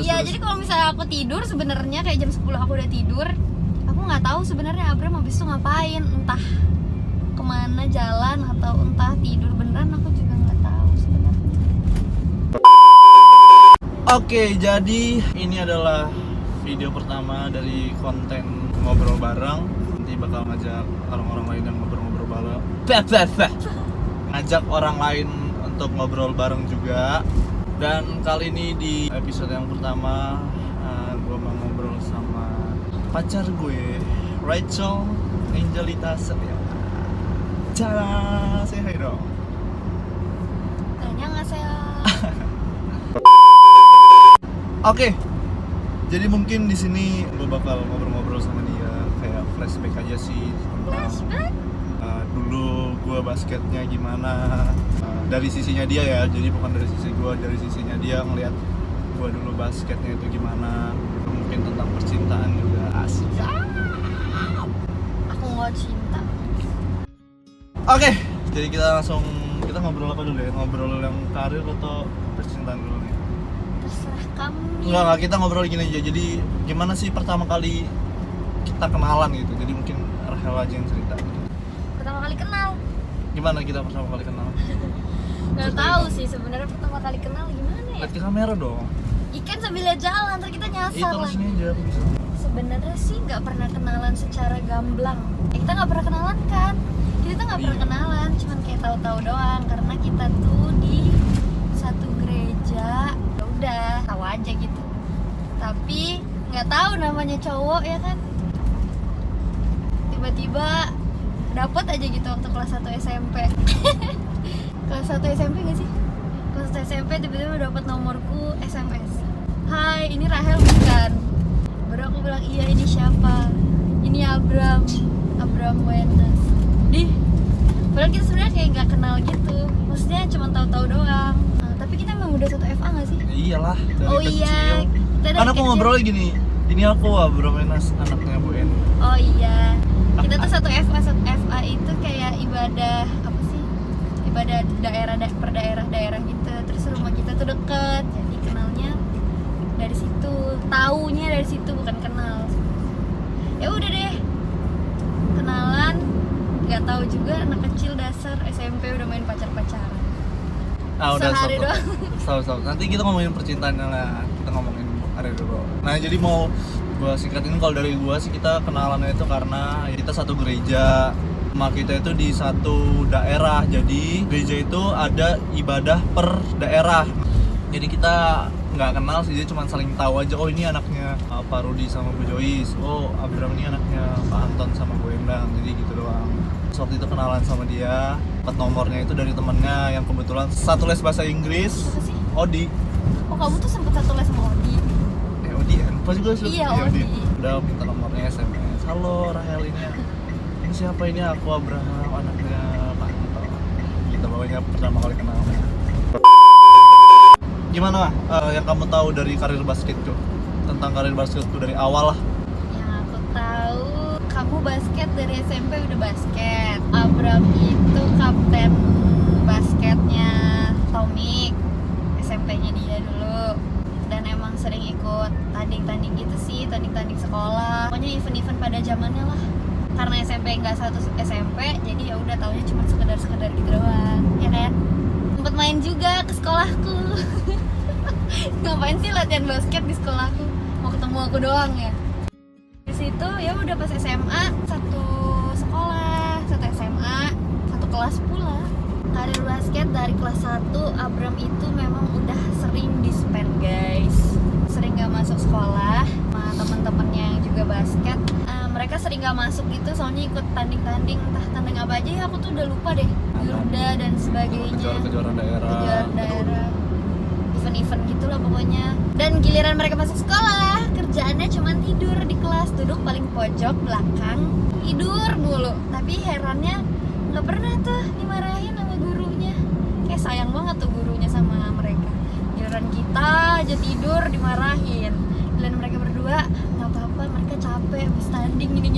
Iya, jadi kalau misalnya aku tidur sebenarnya kayak jam 10 aku udah tidur, aku nggak tahu sebenarnya Abram habis itu ngapain, entah kemana jalan atau entah tidur beneran, aku juga nggak tahu sebenarnya. Oke, jadi ini adalah video pertama dari konten ngobrol bareng. Nanti bakal ngajak orang-orang lain yang ngobrol-ngobrol bareng. Ngajak orang lain untuk ngobrol bareng juga. Dan kali ini di episode yang pertama gue mau ngobrol sama pacar gue, Rachel Angelita Setia. Cara, say hi dong. Annyeonghaseyo. Oke, jadi mungkin di sini gue bakal ngobrol-ngobrol sama dia, kayak flashback aja sih. Flashback? Dulu gue basketnya gimana, dari sisinya dia ya, jadi bukan dari sisi gue, dari sisinya dia ngelihat gue dulu basketnya itu gimana. Mungkin tentang percintaan juga, asik. Aku nggak cinta. Oke, jadi kita ngobrol apa dulu ya? Ngobrol yang karir atau percintaan dulu nih? Terserah kamu. Enggak, kita ngobrol gini aja. Jadi gimana sih pertama kali kita kenalan gitu? Jadi mungkin Rahel aja yang cerita. Pertama kali kenal. Gimana kita pertama kali kenal? Nggak tahu sih sebenarnya pertama kali kenal gimana ya. Lihat ke kamera dong. Ikan sambil lihat jalan, ntar kita nyasar Terus lagi. ini aja aku bisa. Sebenarnya sih nggak pernah kenalan secara gamblang. Kita nggak pernah kenalan kan? Kita tuh nggak pernah Iya. kenalan, cuman kayak tahu-tahu doang. Karena kita tuh di satu gereja, ya udah tahu aja gitu. Tapi nggak tahu namanya cowok ya kan? Tiba-tiba dapet aja gitu waktu kelas 1 SMP. Kelas 1 SMP nggak sih? Kelas 1 SMP tiba-tiba dapet nomorku SMS. Hai, ini Rahel bukan? Baru aku bilang iya, ini siapa? Ini Abram Wenas. Padahal kita sebenarnya kayak nggak kenal gitu. Maksudnya cuma tahu-tahu doang. Nah, tapi kita emang udah satu FA nggak sih? Iyalah, dari Oh kecil. iya. Kita dari Kan aku kecil. ngobrol gini. Ini aku Abram Wenas, anaknya Bu En. Oh iya. Kita tuh satu FA itu kayak ibadah apa sih? Ibadah per daerah gitu. Terus rumah kita tuh deket. Jadi kenalnya dari situ. Taunya dari situ, bukan kenal. Ya udah deh. Kenalan, nggak tahu juga anak kecil dasar SMP udah main pacar-pacaran. Udah Sehari doang. Stop. Nanti kita ngomongin percintaannya lah. Kita ngomongin karir dulu. Nah, jadi mau gua singkatin, kalau dari gua sih kita kenalannya itu karena kita satu gereja. Rumah kita itu di satu daerah. Jadi gereja itu ada ibadah per daerah. Jadi kita nggak kenal sih, dia cuma saling tahu aja. Oh, ini anaknya Pak Rudi sama Bu Joyce. Oh, Abram ini anaknya Pak Anton sama Bu Endang. Jadi gitu doang. Terus waktu itu kenalan sama dia, dapat nomornya itu dari temennya yang kebetulan satu les bahasa Inggris. Siapa sih? Odi. Oh, kamu tuh sempet satu les sama Odi. Odi kan? Pas juga sih. Iya, Odi. Udah minta nomornya SMS. Halo Rahel, ini siapa, ini aku Abraham, anaknya Pak Anton. Kita bawanya pertama kali kenal. Gimana yang kamu tahu dari karir basketku? Tentang karir basketku dari awal lah. Yang aku tahu, kamu basket dari SMP udah basket. Abram itu kapten basketnya Tomik, SMP-nya dia dulu. Dan emang sering ikut tanding-tanding gitu sih, tanding-tanding sekolah. Pokoknya event-event pada zamannya lah. Karena SMP nggak satu SMP, jadi ya udah taunya cuma sekedar gitu doang, ya kan? Sempet main juga ke sekolahku. Ngapain sih latihan basket di sekolahku? Mau ketemu aku doang ya? Di situ ya udah pas SMA satu sekolah, satu SMA, satu kelas pula. Karir basket dari kelas 1 Abram itu memang udah sering dispen guys. Sering gak masuk sekolah sama temen-temennya yang juga basket. Mereka sering gak masuk gitu soalnya ikut tanding-tanding, entah tanding apa aja ya aku tuh udah lupa deh. Yurda dan sebagainya. Kejuaraan daerah. Kejuaraan daerah. Event-event gitu lah pokoknya. Dan giliran mereka masuk sekolah, kerjaannya cuma tidur di kelas, duduk paling pojok belakang, tidur mulu. Tapi herannya nggak pernah tuh dimarahin sama gurunya. Kayak sayang banget tuh gurunya sama mereka. Giliran kita aja tidur dimarahin. Giliran mereka berdua nggak apa-apa, mereka capek habis tanding gini.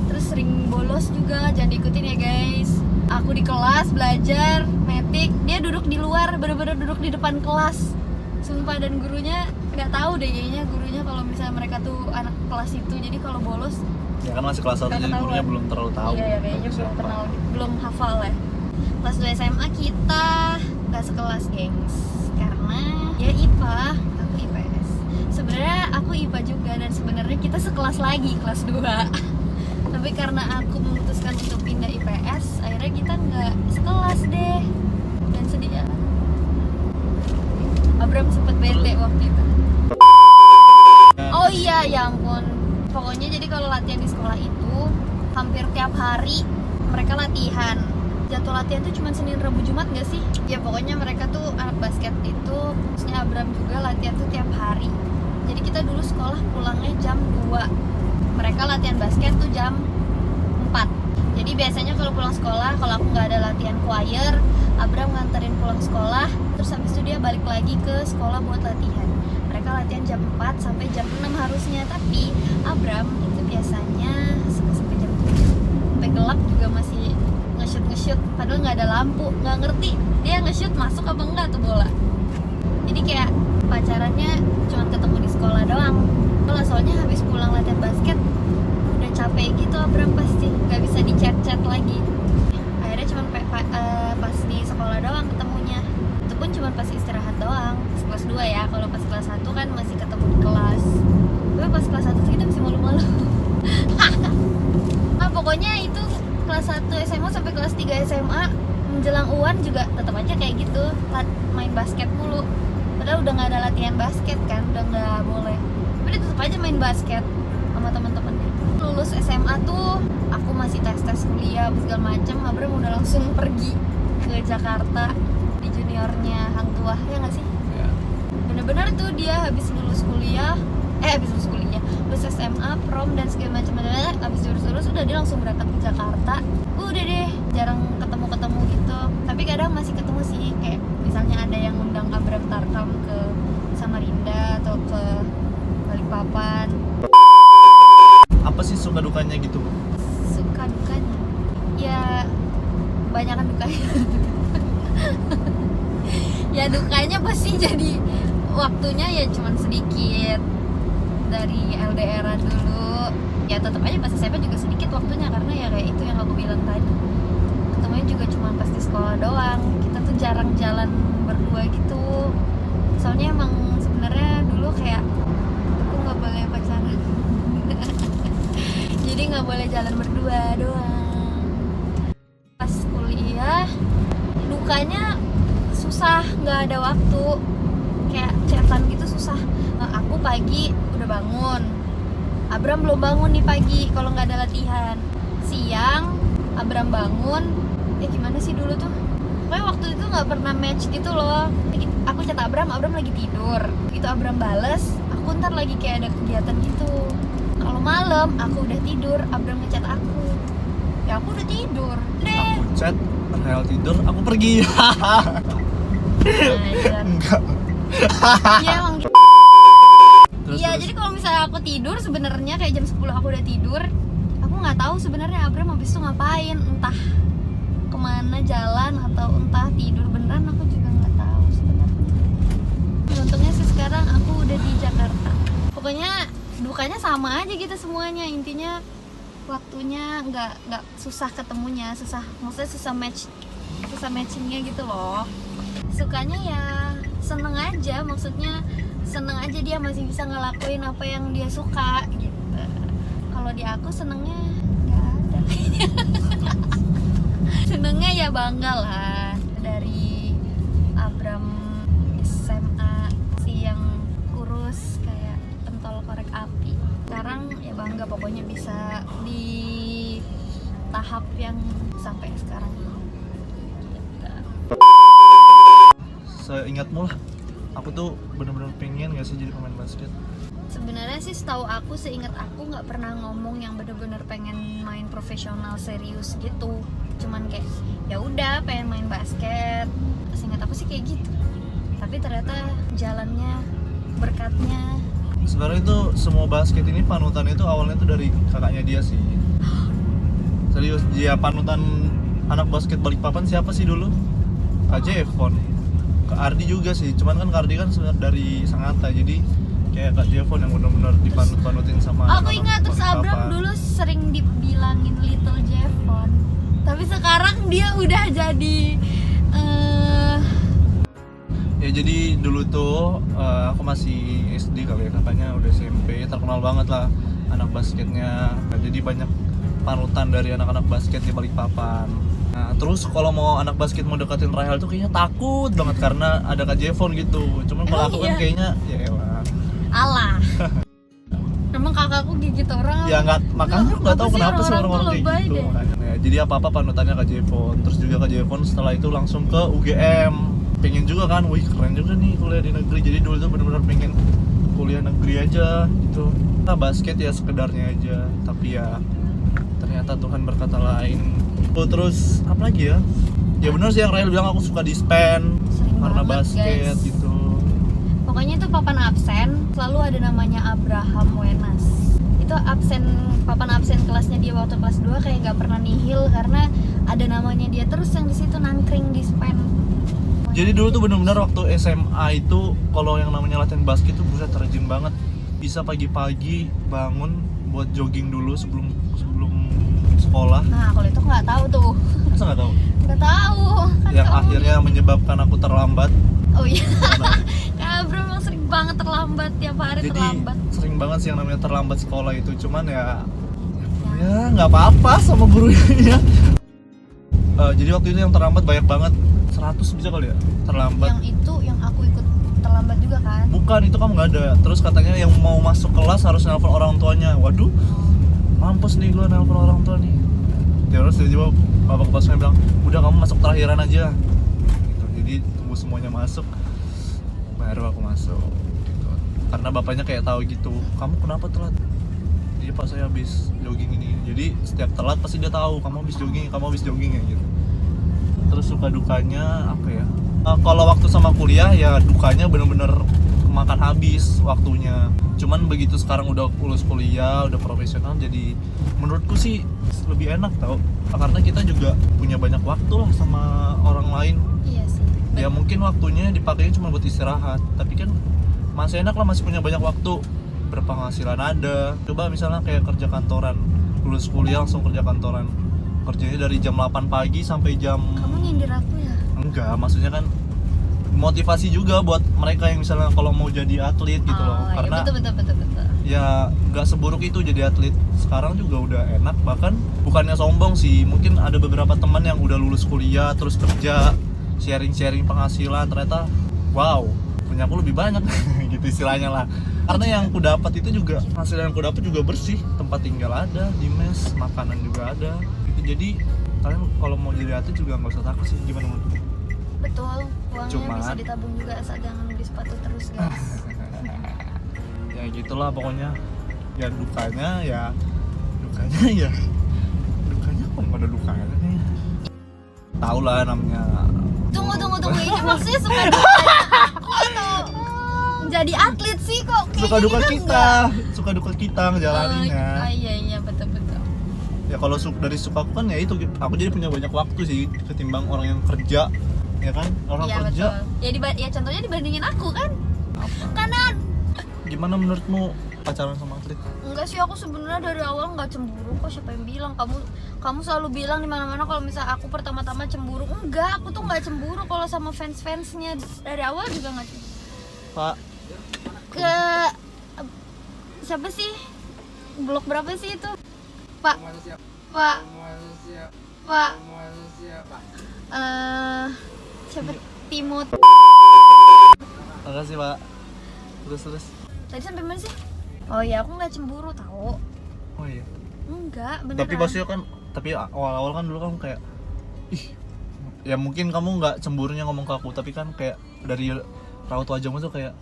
Terus sering bolos juga, jangan diikutin ya guys. Aku di kelas belajar metik, dia duduk di luar, bener-bener duduk di depan kelas. Sumpah, dan gurunya nggak tahu deh kayaknya gurunya kalau misalnya mereka tuh anak kelas itu, jadi kalau bolos Ya kan masih kelas 1 nggak jadi ketahuan. gurunya belum terlalu tahu. Iya ya, kayaknya belum siapa. kenal, belum hafal ya. Kelas 2 SMA kita nggak sekelas gengs karena dia IPA, aku IPS. Sebenarnya aku IPA juga dan sebenarnya kita sekelas lagi kelas 2. Tapi karena aku memutuskan untuk pindah IPS, akhirnya kita nggak sekelas deh. Dan sedih ya. Abram sempet bete waktu itu. Oh iya, ya ampun. Pokoknya jadi kalau latihan di sekolah itu hampir tiap hari mereka latihan. Jadwal latihan tuh cuma Senin, Rabu, Jumat gak sih? Ya pokoknya mereka tuh anak basket itu, maksudnya Abram juga latihan tuh tiap hari. Jadi kita dulu sekolah pulangnya jam 2. Mereka latihan basket tuh jam 4. Jadi biasanya kalau pulang sekolah, kalau aku nggak ada latihan choir, Abram nganterin pulang sekolah, terus habis itu dia balik lagi ke sekolah buat latihan. Mereka latihan jam 4 sampai jam 6 harusnya, tapi Abram itu biasanya sampai jam 7. Sampai gelap juga masih nge-shoot, padahal nggak ada lampu, nggak ngerti dia nge-shoot masuk apa enggak tuh bola. Jadi kayak pacarannya cuma ketemu di sekolah doang. Kalau soalnya habis pulang latihan basket udah capek gitu Abram pasti nggak bisa di chat lagi. Akhirnya cuma pas di sekolah doang ketemunya. Itu pun cuma pas istirahat doang. Pas kelas 2 ya. Kalau pas kelas 1 kan masih ketemu di kelas. Tapi pas kelas 1 tuh kita masih malu-malu. Nah pokoknya itu kelas 1 SMA sampai kelas 3 SMA menjelang UAN juga tetap aja kayak gitu, main basket mulu. Padahal udah nggak ada latihan basket kan, udah nggak boleh. Tapi tetap aja main basket sama teman-temannya. Lulus SMA tuh aku masih tes kuliah segala macem. Abram udah langsung pergi ke Jakarta di juniornya Hang Tuah, ya nggak sih? Ya. Bener-bener tuh dia habis lulus SMA, prom dan segala macam. Habis lulus udah dia langsung berangkat ke Jakarta. Udah deh jarang ketemu gitu. Tapi kadang masih ketemu sih, kayak misalnya ada yang undang Abram Tarkam ke Samarinda atau ke Balikpapan. Apa sih suka dukanya gitu? Suka dukanya ya banyakan dukanya. Ya dukanya pasti jadi waktunya ya cuman sedikit dari LDR-an dulu. Ya tetap aja pas SMP juga sedikit waktunya karena ya kayak itu yang aku bilang tadi, ketemunya juga cuma pas di sekolah doang. Kita tuh jarang jalan berdua gitu. Soalnya emang sebenarnya dulu kayak aku nggak boleh pacaran. Jadi nggak boleh jalan berdua doang. Pas kuliah dukanya susah, nggak ada waktu, kayak chatan gitu susah. Aku pagi udah bangun, Abram belum bangun nih pagi kalau nggak ada latihan. Siang Abram bangun, gimana sih dulu tuh, pokoknya waktu itu nggak pernah match gitu loh. Aku chat Abram lagi tidur, gitu Abram bales, aku ntar lagi kayak ada kegiatan gitu. Kalau malam aku udah tidur, Abram ngechat aku, ya aku udah tidur deh. Aku chat, Rahel tidur, aku pergi. Enggak. Iya emang. Terus, Iya, jadi kalau misalnya aku tidur sebenarnya kayak jam 10 aku udah tidur, aku nggak tahu sebenarnya Abram habis itu ngapain, entah kemana jalan atau entah tidur beneran, aku juga nggak tahu sebenarnya. Untungnya sih sekarang aku udah di Jakarta. Pokoknya dukanya sama aja gitu semuanya, intinya waktunya nggak susah ketemunya, maksudnya susah matchingnya gitu loh. Sukanya ya seneng aja, maksudnya seneng aja dia masih bisa ngelakuin apa yang dia suka gitu. Kalau di aku senengnya nggak ada. Senengnya ya bangga lah dari Abram SMA si yang kurus kayak pentol korek api. Sekarang ya bangga pokoknya bisa di tahap yang sampai sekarang ini. Gitu. Seingatmu lah, aku tuh bener-bener pengen gak sih jadi pemain basket? Sebenarnya sih setahu aku, seingat aku nggak pernah ngomong yang bener-bener pengen main profesional serius gitu. Cuman kayak ya udah pengen main basket. Seingat aku sih kayak gitu. Tapi ternyata jalannya, berkatnya. Sebenarnya itu semua basket ini panutan itu awalnya tuh dari kakaknya dia sih. Serius, dia panutan anak basket Balikpapan siapa sih dulu? Kak Jevon. Ke Ardi juga sih, cuman kan Ardi kan sebenarnya dari Sangatta, jadi kayak Kak Jevon yang benar-benar dipanut-panutin sama Aku anak-anak ingat terus Abram Balikpapan. dulu sering dibilangin Little Jevon. Tapi sekarang dia udah jadi Ya jadi dulu tuh aku masih SD kali ya, katanya udah SMP terkenal banget lah anak basketnya. Nah, jadi banyak panutan dari anak-anak basket di Balikpapan. Nah, terus kalau mau anak basket mau deketin Rahel tuh kayaknya takut banget karena ada Kak Jevon gitu. Cuman kalau Emang aku kan iya? kayaknya ya elah. alah. Emang kakakku gigit orang. Ya nggak, makanya aku nggak tahu Apa sih kenapa sih orang-orang orang-orang tuh kayak lebay gitu. deh. Makanya, ya, jadi apa-apa panutannya Kak Jevon. Terus juga Kak Jevon setelah itu langsung ke UGM. Pengen juga kan, wih keren juga nih kuliah di negeri. Jadi dulu tuh benar-benar pengen kuliah negeri aja gitu. Nah, basket ya sekedarnya aja. Tapi ya ternyata Tuhan berkata lain. Oh, terus apa lagi ya? Ya benar sih yang Rahel bilang, aku suka dispen Sering karena banget, basket guys. gitu. Pokoknya itu papan absen selalu ada namanya Abraham Wenas. Itu papan absen kelasnya dia waktu kelas 2 kayak gak pernah nihil karena ada namanya dia terus yang di situ nangkring di spen. Jadi dulu tuh benar-benar waktu SMA itu kalau yang namanya latihan basket tuh buset rajin banget. Bisa pagi-pagi bangun buat jogging dulu sebelum sekolah. Nah, kalau itu nggak tahu tuh. Masa nggak tahu? Nggak tahu. Kan Yang kamu- akhirnya menyebabkan aku terlambat. Oh iya. Kak Abram emang sering banget terlambat, tiap hari Jadi terlambat. sering banget sih yang namanya terlambat sekolah itu. Cuman ya nggak apa-apa sama gurunya. Jadi waktu itu yang terlambat banyak banget, 100 bisa kali ya terlambat. Yang itu yang aku ikut terlambat juga kan. Bukan, itu kamu nggak ada. Terus katanya yang mau masuk kelas harus nelpon orang tuanya. Waduh, mampus nih gue nelpon orang tua nih. Terus tiba-tiba bapak kepalanya bilang, udah kamu masuk terakhiran aja gitu. Jadi tunggu semuanya masuk baru aku masuk gitu. Karena bapaknya kayak tahu gitu, kamu kenapa telat? Jadi pak saya habis jogging ini. Jadi setiap telat pasti dia tahu kamu habis jogging ya gitu. Terus suka dukanya apa ya? Kalau waktu sama kuliah ya dukanya bener-bener makan habis waktunya. Cuman begitu sekarang udah lulus kuliah, udah profesional, jadi menurutku sih lebih enak tau. Karena kita juga punya banyak waktu lah sama orang lain. Iya sih. Ya mungkin waktunya dipakainya cuma buat istirahat, tapi kan masih enak lah, masih punya banyak waktu. Berpenghasilan ada. Coba misalnya kayak kerja kantoran, lulus kuliah langsung kerja kantoran. Kerjanya dari jam 8 pagi sampai jam... Kamu nyindir aku ya? Enggak, maksudnya kan motivasi juga buat mereka yang misalnya kalau mau jadi atlet gitu loh. Oh, Karena ya, betul. ya nggak seburuk itu jadi atlet. Sekarang juga udah enak, bahkan bukannya sombong sih, mungkin ada beberapa teman yang udah lulus kuliah terus kerja, sharing penghasilan, ternyata wow, punya aku lebih banyak gitu istilahnya lah. Karena yang aku dapat itu juga, hasil yang aku dapat juga bersih, tempat tinggal ada, di mes, makanan juga ada gitu. Jadi kalian kalau mau jadi atlet juga nggak usah takut sih. Gimana menurut? Betul, uangnya Cuman- bisa ditabung juga asal jangan beli sepatu terus guys. Ya gitulah pokoknya. Ya dukanya kok nggak ada dukanya nih. Tahu lah namanya. Tunggu, ini maksudnya suka dukanya aku atau jadi atlet sih kok kayaknya Suka duka enggak. kita ngejalaninnya. Iya, betul. Ya kalau dari suka aku kan ya itu, aku jadi punya banyak waktu sih ketimbang orang yang kerja, ya kan? Orang Iya, kerja betul. Ya contohnya dibandingin aku kan. apa? Kanan. Gimana menurutmu pacaran sama atlet? Enggak sih, aku sebenarnya dari awal nggak cemburu kok. Siapa yang bilang? Kamu selalu bilang di mana-mana kalau misalnya aku pertama-tama cemburu. Enggak, aku tuh nggak cemburu kalau sama fans-fansnya. Dari awal juga nggak cemburu. Pak, Ke siapa sih? Blok berapa sih itu? Pak. Siapa? Timot. makasih Pak. Terus. Tadi sampai mana sih? Oh iya, aku nggak cemburu tahu. Oh iya. Enggak, beneran. Tapi maksudnya kan, tapi awal-awal kan dulu kamu kayak, ih, ya mungkin kamu nggak cemburunya ngomong ke aku, tapi kan kayak dari raut wajahmu tuh kayak,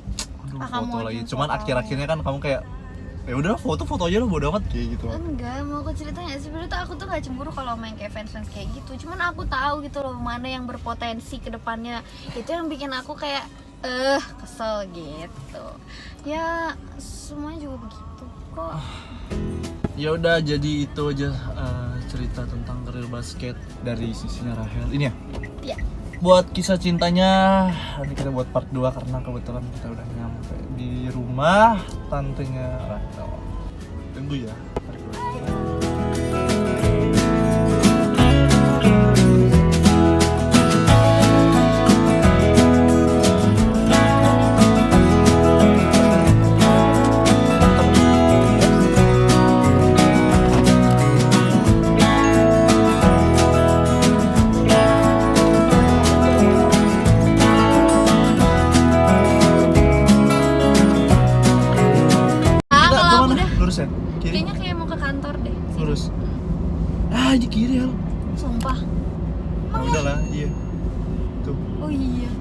aduh kamu foto aja lagi. foto. Cuman akhir-akhirnya kan kamu kayak, ya udah foto aja lo, bodo amat kayak gitu. Enggak, mau aku cerita nggak sih? Sebenarnya tuh aku tuh nggak cemburu kalau main kayak fans kayak gitu. Cuman aku tahu gitu loh mana yang berpotensi ke depannya. Itu yang bikin aku kayak kesel gitu. Ya semuanya juga begitu kok. Ya udah, jadi itu aja cerita tentang karir basket dari sisinya Rahel ini ya. Ya. buat kisah cintanya nanti kita buat part 2 karena kebetulan kita udah nyampe di rumah tantenya Rachel. Tunggu ya part 2. Lurus ya? Kiri? Kayaknya kayak mau ke kantor deh. Sini. Lurus. Di kiri ya. Sumpah. Nah, udahlah, iya. Tuh. Oh iya.